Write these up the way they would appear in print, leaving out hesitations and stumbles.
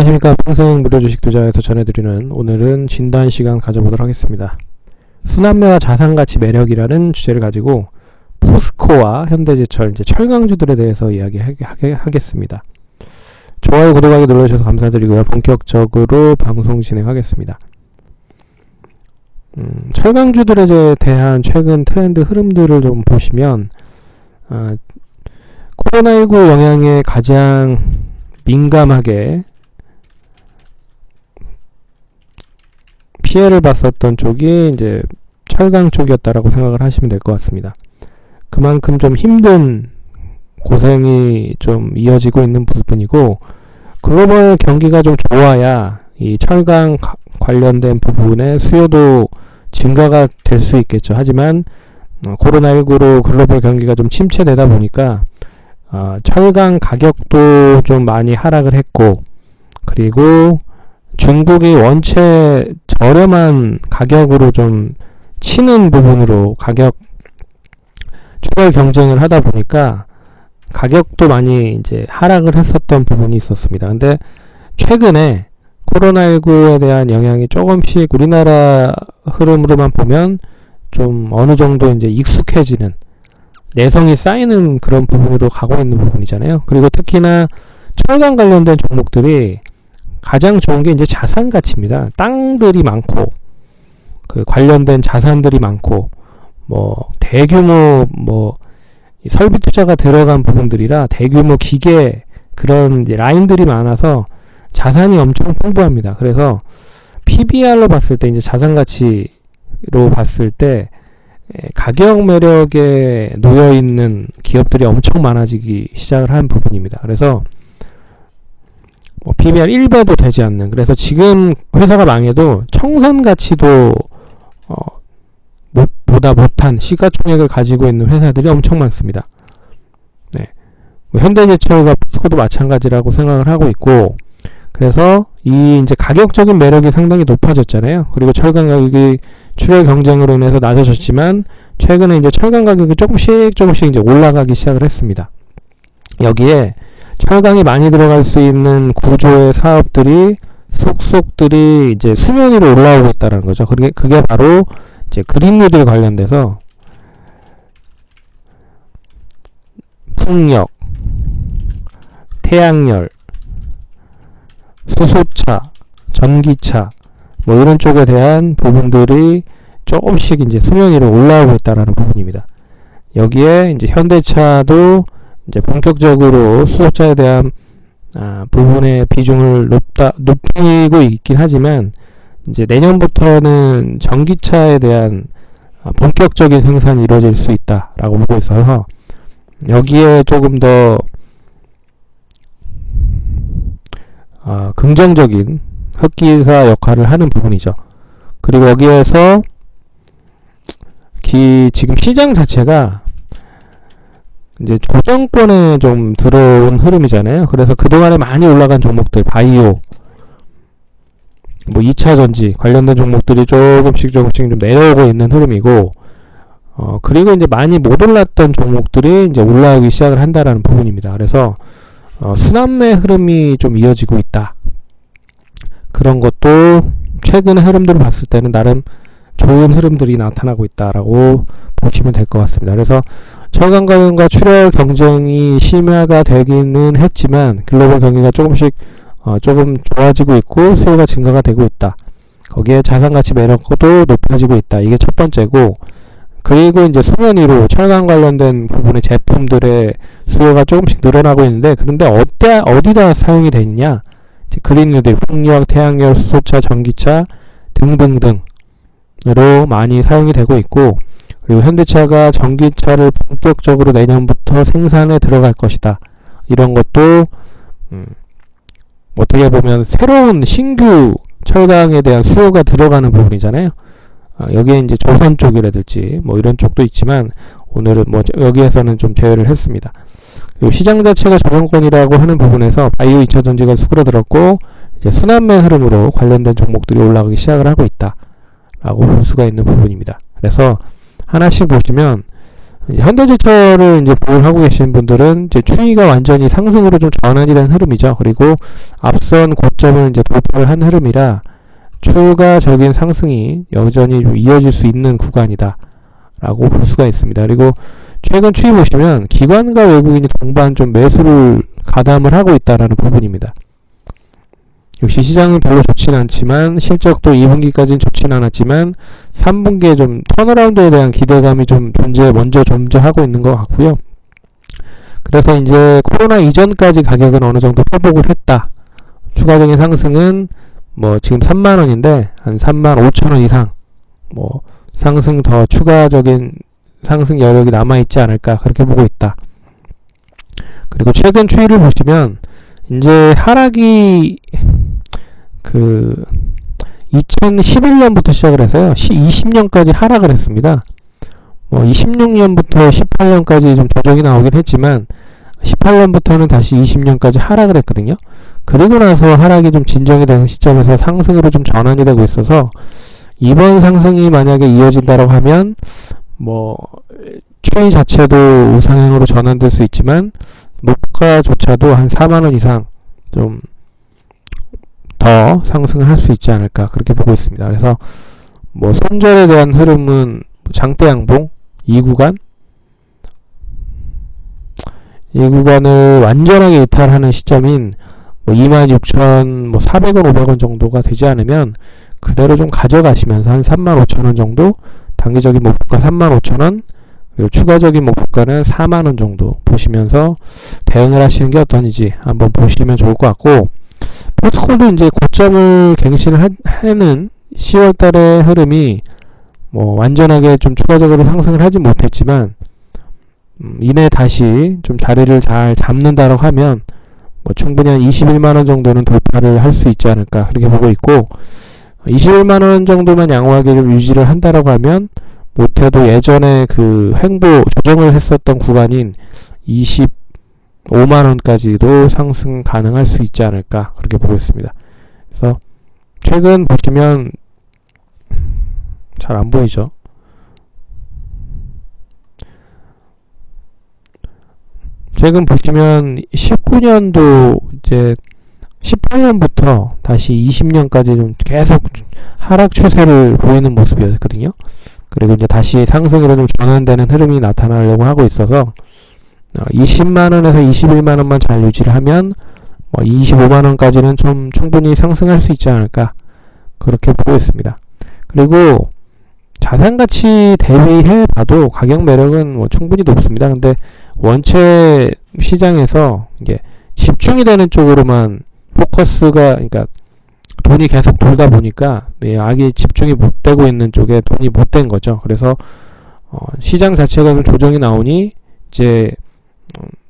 안녕하십니까. 평생 무료 주식 투자에서 전해드리는 오늘은 진단 시간 가져보도록 하겠습니다. 순환매와 자산가치 매력이라는 주제를 가지고 포스코와 현대제철, 이제 철강주들에 대해서 이야기하겠습니다. 좋아요, 구독하기 눌러주셔서 감사드리고요. 본격적으로 방송 진행하겠습니다. 철강주들에 대한 최근 트렌드 흐름들을 좀 보시면 코로나19 영향에 가장 민감하게 피해를 봤었던 쪽이 이제 철강 쪽이었다라고 생각을 하시면 될 것 같습니다. 그만큼 좀 힘든 고생이 좀 이어지고 있는 부분이고, 글로벌 경기가 좀 좋아야 이 철강 관련된 부분의 수요도 증가가 될 수 있겠죠. 하지만 코로나19로 글로벌 경기가 좀 침체되다 보니까 철강 가격도 좀 많이 하락을 했고, 그리고 중국이 원체 저렴한 가격으로 좀 치는 부분으로 가격 추월 경쟁을 하다 보니까 가격도 많이 이제 하락을 했었던 부분이 있었습니다. 근데 최근에 코로나19에 대한 영향이 조금씩 우리나라 흐름으로만 보면 좀 어느 정도 이제 익숙해지는, 내성이 쌓이는 그런 부분으로 가고 있는 부분이잖아요. 그리고 특히나 철강 관련된 종목들이 가장 좋은 게 이제 자산 가치입니다. 땅들이 많고, 그 관련된 자산들이 많고, 대규모 설비 투자가 들어간 부분들이라 대규모 기계 그런 라인들이 많아서 자산이 엄청 풍부합니다. 그래서 PBR로 봤을 때, 이제 자산 가치로 봤을 때 가격 매력에 놓여 있는 기업들이 엄청 많아지기 시작을 한 부분입니다. 그래서 PBR 1배도 되지 않는, 그래서 지금 회사가 망해도 청산 가치도 보다 못한 시가총액을 가지고 있는 회사들이 엄청 많습니다. 네. 현대제철과 포스코도 마찬가지라고 생각을 하고 있고, 그래서 이 이제 가격적인 매력이 상당히 높아졌잖아요. 그리고 철강 가격이 출혈 경쟁으로 인해서 낮아졌지만 최근에 이제 철강 가격이 조금씩 이제 올라가기 시작을 했습니다. 여기에 철강이 많이 들어갈 수 있는 구조의 사업들이 속속들이 이제 수면 위로 올라오고 있다는 거죠. 그게 바로 이제 그린뉴딜 관련돼서 풍력, 태양열, 수소차, 전기차 이런 쪽에 대한 부분들이 조금씩 이제 수면 위로 올라오고 있다라는 부분입니다. 여기에 이제 현대차도 이제 본격적으로 수소차에 대한 부분의 비중을 높이고 있긴 하지만, 이제 내년부터는 전기차에 대한 본격적인 생산이 이루어질 수 있다라고 보고 있어서 여기에 조금 더 긍정적인 흡기사 역할을 하는 부분이죠. 그리고 여기에서 지금 시장 자체가 이제 조정권에 좀 들어온 흐름이잖아요. 그래서 그동안에 많이 올라간 종목들, 바이오, 2차전지 관련된 종목들이 조금씩 좀 내려오고 있는 흐름이고, 그리고 이제 많이 못 올랐던 종목들이 이제 올라오기 시작을 한다라는 부분입니다. 그래서 순환매 흐름이 좀 이어지고 있다. 그런 것도 최근의 흐름들을 봤을 때는 나름 좋은 흐름들이 나타나고 있다라고 보시면 될 것 같습니다. 그래서 철강가격과 출혈 경쟁이 심화가 되기는 했지만 글로벌 경기가 조금 좋아지고 있고 수요가 증가가 되고 있다. 거기에 자산가치 매력도 높아지고 있다. 이게 첫 번째고, 그리고 이제 수면 위로 철강 관련된 부분의 제품들의 수요가 조금씩 늘어나고 있는데, 그런데 어디다 사용이 되어 있냐? 그린뉴딜, 풍력, 태양열, 수소차, 전기차 등등등으로 많이 사용이 되고 있고, 그리고 현대차가 전기차를 본격적으로 내년부터 생산에 들어갈 것이다. 이런 것도 어떻게 보면 새로운 신규 철강에 대한 수요가 들어가는 부분이잖아요. 여기에 이제 조선 쪽이라든지 이런 쪽도 있지만 오늘은 여기에서는 좀 제외를 했습니다. 그리고 시장 자체가 조정권이라고 하는 부분에서 바이오 2차전지가 수그러들었고, 이제 순환매 흐름으로 관련된 종목들이 올라가기 시작을 하고 있다 라고 볼 수가 있는 부분입니다. 그래서 하나씩 보시면 이제 현대제철을 이제 보유하고 계신 분들은 이제 추이가 완전히 상승으로 좀 전환이 된 흐름이죠. 그리고 앞선 고점을 이제 돌파를 한 흐름이라 추가적인 상승이 여전히 좀 이어질 수 있는 구간이다 라고 볼 수가 있습니다. 그리고 최근 추이 보시면 기관과 외국인이 동반 좀 매수를 가담을 하고 있다라는 부분입니다. 역시 시장은 별로 좋지는 않지만 실적도 2분기까지는 좋지는 않았지만 3분기에 좀 턴어라운드에 대한 기대감이 좀 먼저 존재하고 있는 것 같고요. 그래서 이제 코로나 이전까지 가격은 어느 정도 회복을 했다. 추가적인 상승은 뭐 지금 3만원인데 한 35,000원 이상 뭐 상승 더 추가적인 상승 여력이 남아있지 않을까 그렇게 보고 있다. 그리고 최근 추이를 보시면 이제 하락이 2011년부터 시작을 해서요. 20년까지 하락을 했습니다. 뭐 26년부터 18년까지 좀 조정이 나오긴 했지만 18년부터는 다시 20년까지 하락을 했거든요. 그리고 나서 하락이 좀 진정이 되는 시점에서 상승으로 좀 전환이 되고 있어서 이번 상승이 만약에 이어진다고 하면 뭐 추이 자체도 우상향으로 전환될 수 있지만 목가조차도 한 4만원 이상 좀 더 상승을 할 수 있지 않을까 그렇게 보고 있습니다. 그래서 뭐 손절에 대한 흐름은 장대 양봉 이 구간을 완전하게 이탈하는 시점인 뭐 26,400원 500원 정도가 되지 않으면 그대로 좀 가져가시면서 한 35,000원 정도 단기적인 목표가 35,000원 그리고 추가적인 목표가는 4만원 정도 보시면서 대응을 하시는 게 어떤지 한번 보시면 좋을 것 같고, 포스코도 이제 고점을 갱신을 하는 10월달의 흐름이 뭐 완전하게 좀 추가적으로 상승을 하지 못했지만 이내 다시 좀 자리를 잘 잡는다고 하면 뭐 충분히 한 21만원 정도는 돌파를 할 수 있지 않을까 그렇게 보고 있고, 21만원 정도만 양호하게 좀 유지를 한다라고 하면 못해도 예전에 그 횡보 조정을 했었던 구간인 25만원까지도 상승 가능할 수 있지 않을까 그렇게 보고 있습니다. 그래서 최근 보시면 잘 안 보이죠? 최근 보시면 19년도 이제 18년부터 다시 20년까지 좀 계속 하락 추세를 보이는 모습이었거든요. 그리고 이제 다시 상승으로 좀 전환되는 흐름이 나타나려고 하고 있어서 20만원에서 21만원만 잘 유지를 하면 25만원까지는 좀 충분히 상승할 수 있지 않을까 그렇게 보고 있습니다. 그리고 자산가치 대비해 봐도 가격 매력은 뭐 충분히 높습니다. 근데 원체 시장에서 이게 집중이 되는 쪽으로만 포커스가, 그러니까 돈이 계속 돌다 보니까 아기 집중이 못 되고 있는 쪽에 돈이 못 된 거죠. 그래서 시장 자체가 좀 조정이 나오니 이제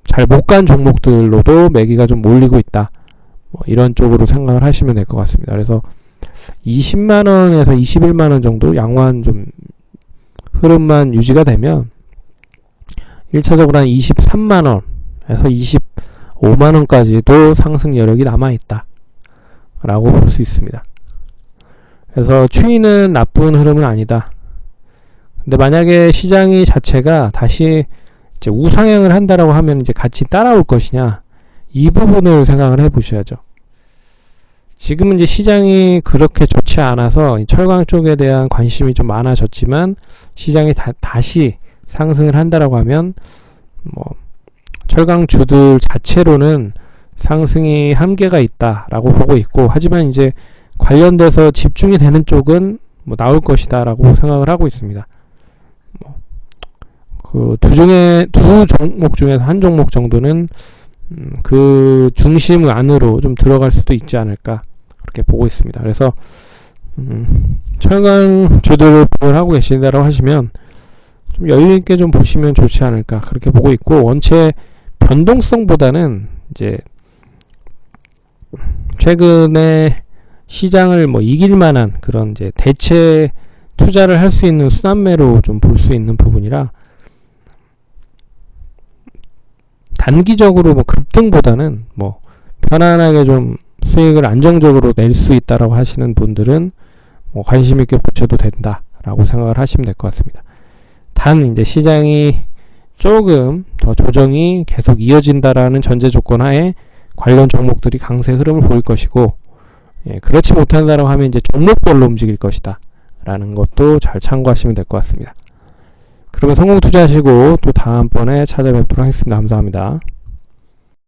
잘 못 간 종목들로도 매기가 좀 몰리고 있다. 뭐 이런 쪽으로 생각을 하시면 될 것 같습니다. 그래서 20만원에서 21만원 정도 양호한 좀 흐름만 유지가 되면 1차적으로 한 23만원에서 25만원까지도 상승 여력이 남아있다 라고 볼 수 있습니다. 그래서 추이는 나쁜 흐름은 아니다. 근데 만약에 시장이 자체가 다시 이제 우상향을 한다라고 하면 이제 같이 따라올 것이냐, 이 부분을 생각을 해 보셔야죠. 지금은 이제 시장이 그렇게 좋지 않아서 철강 쪽에 대한 관심이 좀 많아졌지만, 시장이 다시 상승을 한다라고 하면 뭐 철강주들 자체로는 상승이 한계가 있다라고 보고 있고, 하지만 이제 관련돼서 집중이 되는 쪽은 뭐 나올 것이다라고 생각을 하고 있습니다. 그 두 종목 중에서 한 종목 정도는 그 중심 안으로 좀 들어갈 수도 있지 않을까 그렇게 보고 있습니다. 그래서 철강주들을 보유를 하고 계신다고 하시면 좀 여유있게 좀 보시면 좋지 않을까 그렇게 보고 있고, 원체 변동성보다는 이제 최근에 시장을 뭐 이길 만한 그런 이제 대체 투자를 할 수 있는 순환매로 좀 볼 수 있는 부분이라, 단기적으로 뭐 급등보다는 뭐 편안하게 좀 수익을 안정적으로 낼 수 있다라고 하시는 분들은 뭐 관심 있게 보셔도 된다라고 생각을 하시면 될 것 같습니다. 단 이제 시장이 조금 더 조정이 계속 이어진다라는 전제 조건 하에 관련 종목들이 강세 흐름을 보일 것이고, 그렇지 못한다라고 하면 이제 종목별로 움직일 것이다 라는 것도 잘 참고하시면 될 것 같습니다. 그러면 성공 투자하시고 또 다음번에 찾아뵙도록 하겠습니다. 감사합니다.